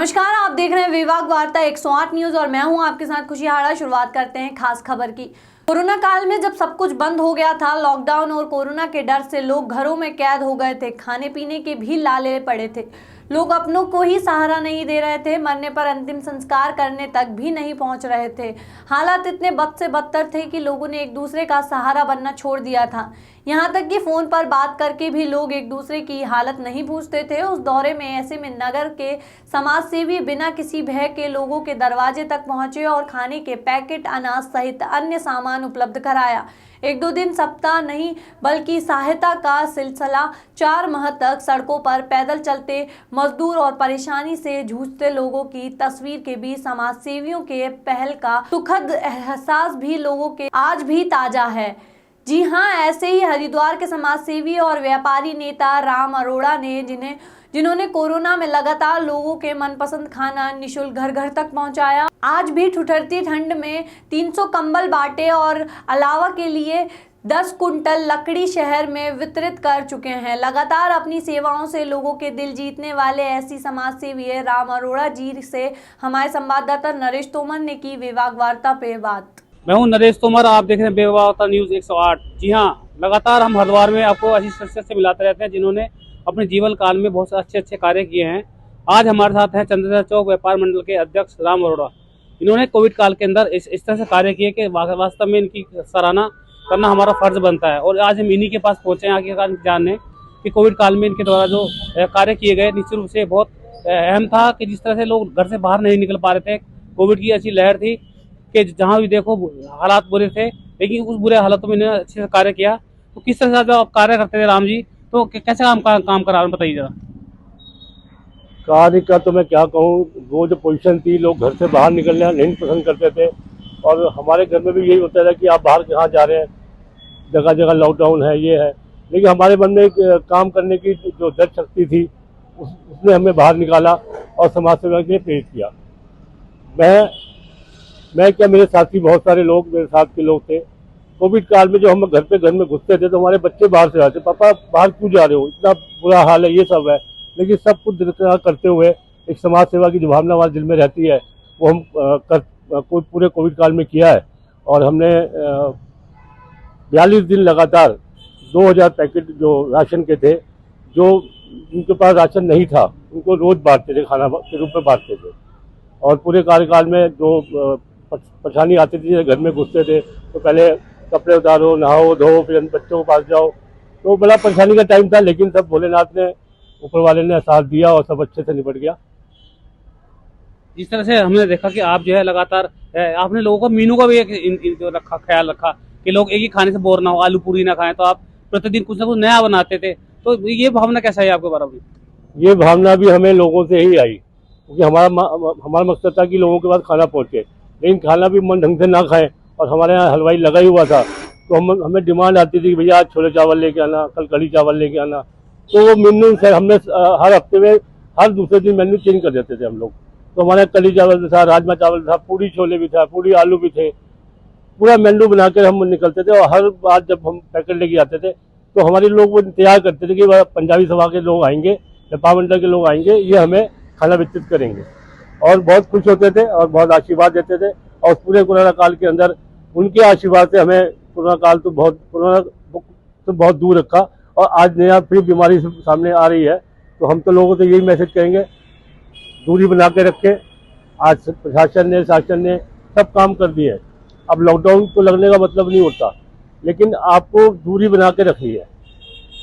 नमस्कार, आप देख रहे हैं विभाग वार्ता 108 न्यूज और मैं हूं आपके साथ खुशी हाड़ा। शुरुआत करते हैं खास खबर की। कोरोना काल में जब सब कुछ बंद हो गया था, लॉकडाउन और कोरोना के डर से लोग घरों में कैद हो गए थे, खाने पीने के भी लाले पड़े थे। लोग अपनों को ही सहारा नहीं दे रहे थे, मरने पर अंतिम संस्कार करने तक भी नहीं पहुंच रहे थे। हालात इतने बद से बदतर थे कि लोगों ने एक दूसरे का सहारा बनना छोड़ दिया था। यहाँ तक कि फोन पर बात करके भी लोग एक दूसरे की हालत नहीं पूछते थे। उस दौरे में ऐसे में नगर के समाज सेवी बिना किसी भय के लोगों के दरवाजे तक पहुंचे और खाने के पैकेट, अनाज सहित अन्य सामान उपलब्ध कराया। एक दो दिन, सप्ताह नहीं बल्कि सहायता का सिलसिला 4 माह तक सड़कों पर पैदल चलते मजदूर और परेशानी से जूझते लोगों की तस्वीर के बीच समाज सेवियों के पहल का सुखद एहसास भी लोगों के आज भी ताजा है। जी हां, ऐसे ही हरिद्वार के समाज सेवी और व्यापारी नेता राम अरोड़ा ने जिन्होंने कोरोना में लगातार लोगों के मनपसंद खाना निःशुल्क घर घर तक पहुंचाया। आज भी ठुठरती ठंड में 300 कंबल बांटे और अलावा के लिए 10 कुंटल लकड़ी शहर में वितरित कर चुके हैं। लगातार अपनी सेवाओं से लोगों के दिल जीतने वाले ऐसी समाज सेवी राम अरोड़ा जी से हमारे संवाददाता नरेश तोमर ने की विभाग वार्ता पे बात। मैं हूं नरेश तोमर, आप देख रहे हैं विभाग वार्ता न्यूज 108। जी हां, लगातार हम हरिद्वार में आपको ऐसी शख्सियत से मिलाते रहते हैं जिन्होंने अपने जीवन काल में बहुत अच्छे कार्य किए हैं। आज हमारे साथ हैं चंद्रशेखर चौक व्यापार मंडल के अध्यक्ष राम अरोड़ा। इन्होंने कोविड काल के अंदर इस तरह से कार्य किए कि वास्तव में इनकी सराहना करना हमारा फर्ज बनता है। और आज हम इन्हीं के पास पहुंचे हैं आखिरकार जानने कि कोविड काल में इनके द्वारा जो कार्य किए गए निश्चित रूप से बहुत अहम था कि जिस तरह से लोग घर से बाहर नहीं निकल पा रहे थे। कोविड की ऐसी लहर थी कि जहाँ भी देखो हालात बुरे थे, लेकिन उस बुरे हालातों में इन्होंने अच्छे से कार्य किया। तो किस तरह से जब आप कार्य करते थे राम जी, तो कैसे काम करा बताइए जरा। कार्य का तो मैं क्या कहूँ, वो जो पोजीशन थी, लोग घर से बाहर निकलना नहीं पसंद करते थे। और हमारे घर में भी यही होता था कि आप बाहर कहाँ जा रहे हैं, जगह जगह लॉकडाउन है, ये है। लेकिन हमारे मन में एक काम करने की जो दृढ़ शक्ति थी, उसने हमें बाहर निकाला और समाज सेवा के लिए प्रेरित किया। मैं क्या, मेरे साथी बहुत सारे लोग, मेरे साथ के लोग थे। कोविड काल में जो हम घर में घुसते थे तो हमारे बच्चे बाहर से आते, पापा बाहर क्यों जा रहे हो, इतना बुरा हाल है, ये सब है। लेकिन सब कुछ करते हुए एक समाज सेवा की जो भावना हमारे दिल में रहती है, वो हम पूरे कोविड काल में किया है। और हमने 42 दिन लगातार 2000 पैकेट जो राशन के थे, जो उनके पास राशन नहीं था, उनको रोज बांटते थे, खाना के रूप में बांटते थे। और पूरे कार्यकाल में जो परेशानी आती थी, घर में घुसते थे तो पहले कपड़े उतारो, नहाओ धो, फिर बच्चों के पास जाओ, तो बड़ा परेशानी का टाइम था। लेकिन सब भोलेनाथ ने, ऊपर वाले ने साथ दिया और सब अच्छे से निपट गया। जिस तरह से हमने देखा कि आप जो है लगातार आपने लोगों का मीनू का भी एक ख्याल रखा कि लोग एक ही खाने से बोर ना हो, आलू पूरी ना खाएं, तो आप प्रतिदिन कुछ ना कुछ नया बनाते थे। तो ये भावना कैसा है आपके बारे में? ये भावना भी हमें लोगों से ही आई, क्योंकि हमारा मकसद था कि लोगों के पास खाना पहुँचे। लेकिन खाना भी मन ढंग से ना खाएं, और हमारे यहाँ हलवाई लगा ही हुआ था, तो हमें डिमांड आती थी कि भैया आज छोले चावल लेके आना, कल कढ़ी चावल लेके आना। तो वो मेन्यू से हमने हर हफ्ते में हर दूसरे दिन मेन्यू चेंज कर देते थे हम लोग। तो हमारे कढ़ी चावल भी था, राजमा चावल था, पूड़ी छोले भी था, पूड़ी आलू भी थे। पूरा मेन्यू बनाकर हम निकलते थे। और हर बार जब हम पैकेट लेके आते थे तो हमारे लोग वो इंतजार करते थे कि पंजाबी सभा के लोग आएंगे, व्यापार मंडल के लोग आएंगे, ये हमें खाना वितरित करेंगे। और बहुत खुश होते थे और बहुत आशीर्वाद देते थे। और पूरे कोरोना काल के अंदर उनके आशीर्वाद से हमें कोरोना काल तो बहुत दूर रखा। और आज नया फिर बीमारी सामने आ रही है, तो हम तो लोगों से यही मैसेज करेंगे, दूरी बना के रखें। आज प्रशासन ने, शासन ने सब काम कर दिए। अब लॉकडाउन तो लगने का मतलब नहीं होता, लेकिन आपको दूरी बना के रखनी है।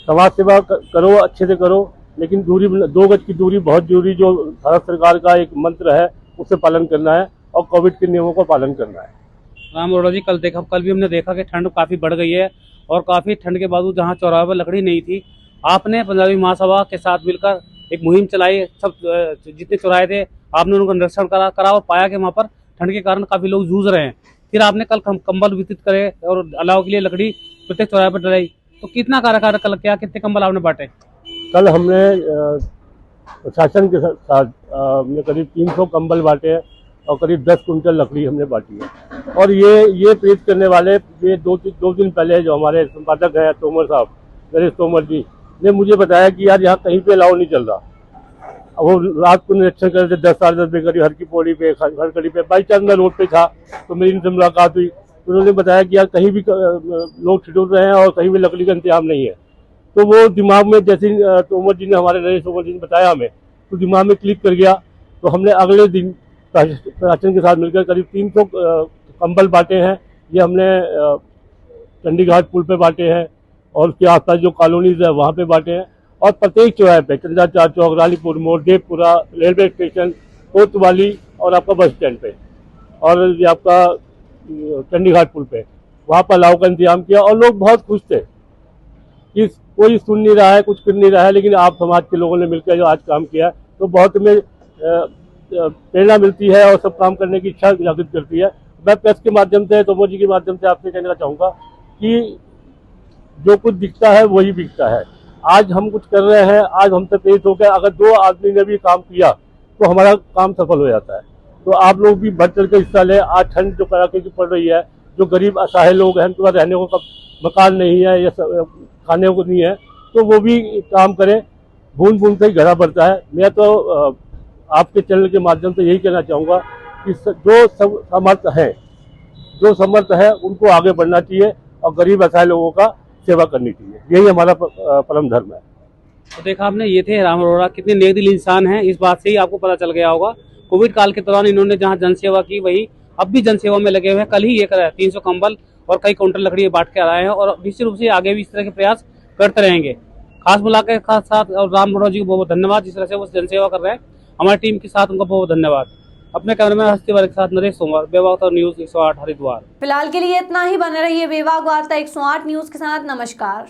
समाज सेवा करो, अच्छे से करो, लेकिन दूरी, 2 गज की दूरी बहुत जरूरी, जो भारत सरकार का एक मंत्र है, उसे पालन करना है और कोविड के नियमों का पालन करना है। राम अरोड़ा जी, कल भी हमने देखा कि ठंड काफी बढ़ गई है और काफी ठंड के बावजूद जहाँ चौराहे पर लकड़ी नहीं थी, आपने पंजाबी महासभा के साथ मिलकर एक मुहिम चलाई। सब जितने चौराहे थे आपने उनका निरीक्षण करा और पाया कि वहाँ पर ठंड के कारण काफी लोग जूझ रहे हैं। फिर आपने कल कंबल वितरित करे और अलाव के लिए लकड़ी प्रत्येक चौराहे पर डलाई। तो कितना कार्य कल किया, कितने कंबल आपने बांटे? कल हमने प्रशासन के साथ हमने करीब 300 कंबल बांटे हैं और करीब 10 कुंटल लकड़ी हमने बांटी है। और ये प्रेरित करने वाले, ये दो दिन पहले जो हमारे संपादक हैं तोमर साहब, नरेश तोमर जी ने मुझे बताया कि यार यहाँ कहीं पे अलाउ नहीं चल रहा, वो रात को निरीक्षण कर रहे थे 10 साढ़े 10 बजे करीब हर की पौड़ी पे हर गली पे। बाई चांस मैं रोड पे था तो मेरी इनसे मुलाकात हुई। उन्होंने बताया कि यार कहीं भी लोग ठिठुर रहे हैं और कहीं भी लकड़ी का इंतजाम नहीं है। तो वो दिमाग में जैसे तोमर जी ने, हमारे नरेश तोमर जी ने बताया हमें, तो दिमाग में क्लिक कर गया। तो हमने अगले दिन प्रशासन के साथ मिलकर करीब 300 कंबल बांटे हैं। ये हमने चंडीघाट पुल पे बांटे हैं और उसके आसपास जो कॉलोनीज है वहाँ पे बांटे हैं। और प्रत्येक चौराहे पे, चंद्राचार चौक, रानीपुर मोड़, देवपुरा, रेलवे स्टेशन, कोतवाली और आपका बस स्टैंड पे और ये आपका चंडीघाट पुल पे, वहाँ पर अलाव का इंतजाम किया। और लोग बहुत खुश थे कि कोई सुन नहीं रहा है, कुछ कर नहीं रहा है, लेकिन आप समाज के लोगों ने मिलकर जो आज काम किया तो बहुत हमें प्रेरणा मिलती है और सब काम करने की इच्छा जागृत करती है। मैं प्रेस के माध्यम से, तोमर जी के माध्यम से आपसे कहना चाहूँगा कि जो कुछ दिखता है वही बिकता है। आज हम कुछ कर रहे हैं, आज हमसे प्रेरित होकर अगर 2 आदमी ने भी काम किया तो हमारा काम सफल हो जाता है। तो आप लोग भी बढ़ चढ़ कर हिस्सा लें। आज ठंड जो कड़ाके की पड़ रही है, जो गरीब असहाय लोग हैं, उनके पास रहने को मकान नहीं है या खाने को नहीं है, तो वो भी काम करें। बूंद बूंद से ही घड़ा भरता है। मैं तो आपके चैनल के माध्यम से यही कहना चाहूँगा कि जो समर्थ है उनको आगे बढ़ना चाहिए और गरीब असहाय लोगों का सेवा करनी चाहिए। यही हमारा परम धर्म है। तो देखा आपने, ये थे राम अरोड़ा, कितने नेक दिल इंसान हैं, इस बात से ही आपको पता चल गया होगा। कोविड काल के दौरान इन्होंने जहां जनसेवा की, वही अब भी जनसेवा में लगे हुए हैं। कल ही ये करा 300 कंबल और कई काउंटर लकड़ी बांट के आए हैं और निश्चित रूप से आगे भी इस तरह के प्रयास करते रहेंगे। खास मुलाकात के साथ और राम अरोड़ा जी को बहुत धन्यवाद, जिस तरह से वो जनसेवा कर रहे हैं। हमारी टीम के साथ उनका बहुत धन्यवाद। अपने कैमरामैन हस्ती वर्ग के साथ नरेश तोमर, बेवाक न्यूज 108 हरिद्वार। फिलहाल के लिए इतना ही। बने रहिए बेवाक वार्ता 108 न्यूज के साथ। नमस्कार।